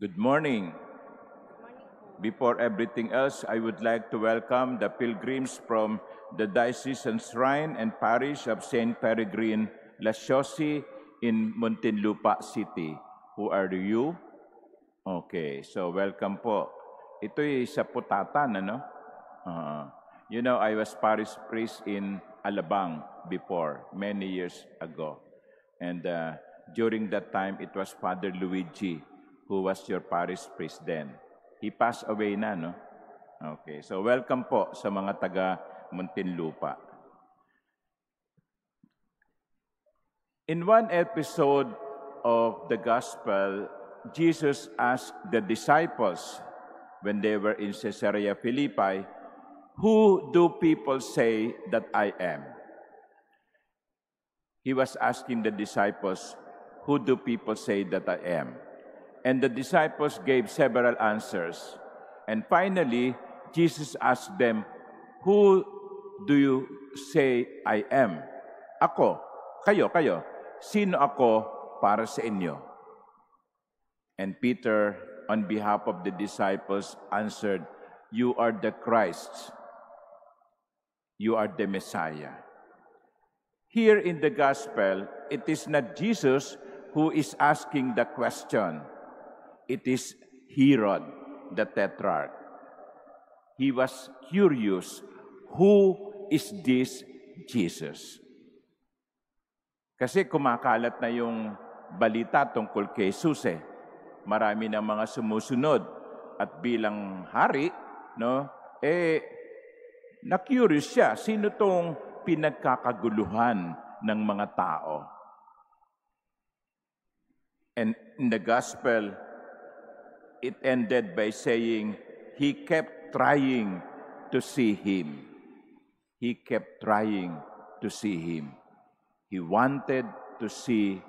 Good morning. Before everything else, I would like to welcome the pilgrims from the Diocesan Shrine and Parish of St. Peregrine Lasciosi in Muntinlupa City. Who are you? Okay, so welcome po. Ito'y sa Putatan, ano? I was parish priest in Alabang before, many years ago. And during that time, it was Father Luigi who was your parish priest then. He passed away na, no? Okay, so welcome po sa mga taga Muntinlupa. In one episode of the Gospel, Jesus asked the disciples when they were in Caesarea Philippi, "Who do people say that I am?" He was asking the disciples, "Who do people say that I am?" And the disciples gave several answers. And finally, Jesus asked them, "Who do you say I am?" Ako. Kayo. Sino ako para sa inyo? And Peter, on behalf of the disciples, answered, "You are the Christ. You are the Messiah." Here in the Gospel, it is not Jesus who is asking the question. It is Herod, the Tetrarch. He was curious, who is this Jesus? Kasi kumakalat na yung balita tungkol kay Jesus eh. Marami ng mga sumusunod at bilang hari, no? Na-curious siya, sino tong pinagkakaguluhan ng mga tao? And in the Gospel, it ended by saying, he kept trying to see him. He kept trying to see him. He wanted to see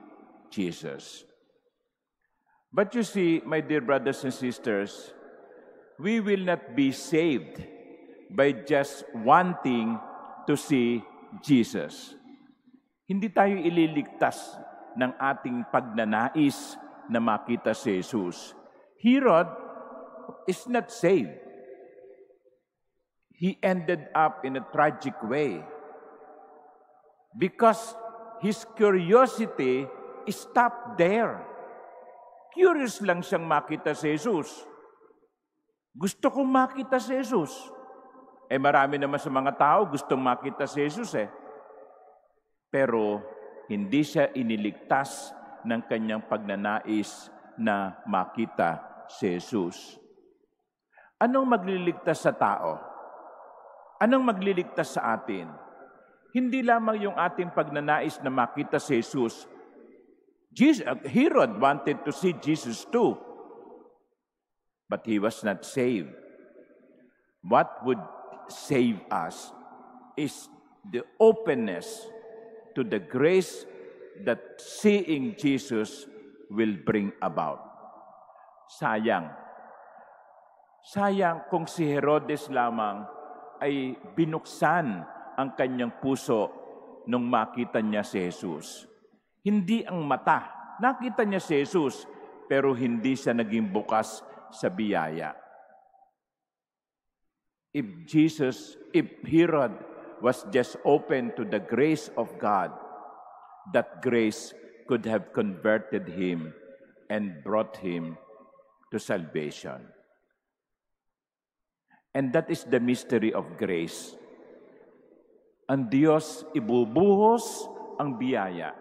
Jesus. But you see, my dear brothers and sisters, we will not be saved by just wanting to see Jesus. Hindi tayo ililigtas ng ating pagnanais na makita si Jesus. Herod is not saved. He ended up in a tragic way because his curiosity stopped there. Curious lang siyang makita si Jesus. Gusto kong makita si Jesus. Marami naman sa mga tao gustong makita si Jesus eh. Pero hindi siya iniligtas ng kanyang pagnanais na makita si Jesus. Anong magliligtas sa tao? Anong magliligtas sa atin? Hindi lamang yung ating pagnanais na makita si Jesus. Herod wanted to see Jesus too, but he was not saved. What would save us is the openness to the grace that seeing Jesus will bring about. Sayang kung si Herodes lamang ay binuksan ang kanyang puso nung makita niya si Jesus. Hindi ang mata. Nakita niya si Jesus, pero hindi siya naging bukas sa biyaya. If Herod was just open to the grace of God, that grace could have converted him and brought him to salvation. And that is the mystery of grace. Ang Diyos ibubuhos ang biyaya.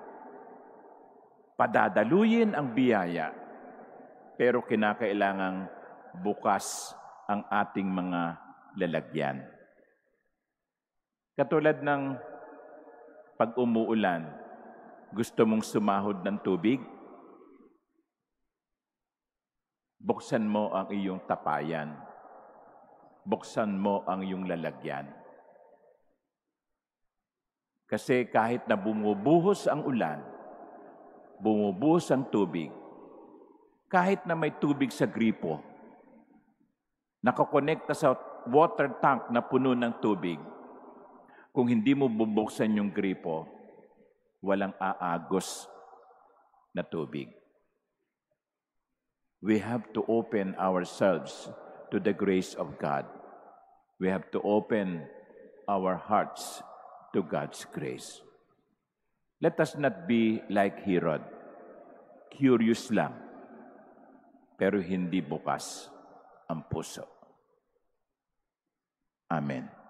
Padadaluyin ang biyaya. Pero kinakailangang bukas ang ating mga lalagyan. Katulad ng pag umuulan, gusto mong sumahod ng tubig? Buksan mo ang iyong tapayan. Buksan mo ang iyong lalagyan. Kasi kahit na bumubuhos ang ulan, bumubuhos ang tubig, kahit na may tubig sa gripo, nakakonekta sa water tank na puno ng tubig, kung hindi mo bubuksan yung gripo, walang aagos na tubig. we have to open ourselves to the grace of God. We have to open our hearts to God's grace. Let us not be like Herod, curious lang, pero hindi bukas ang puso. Amen.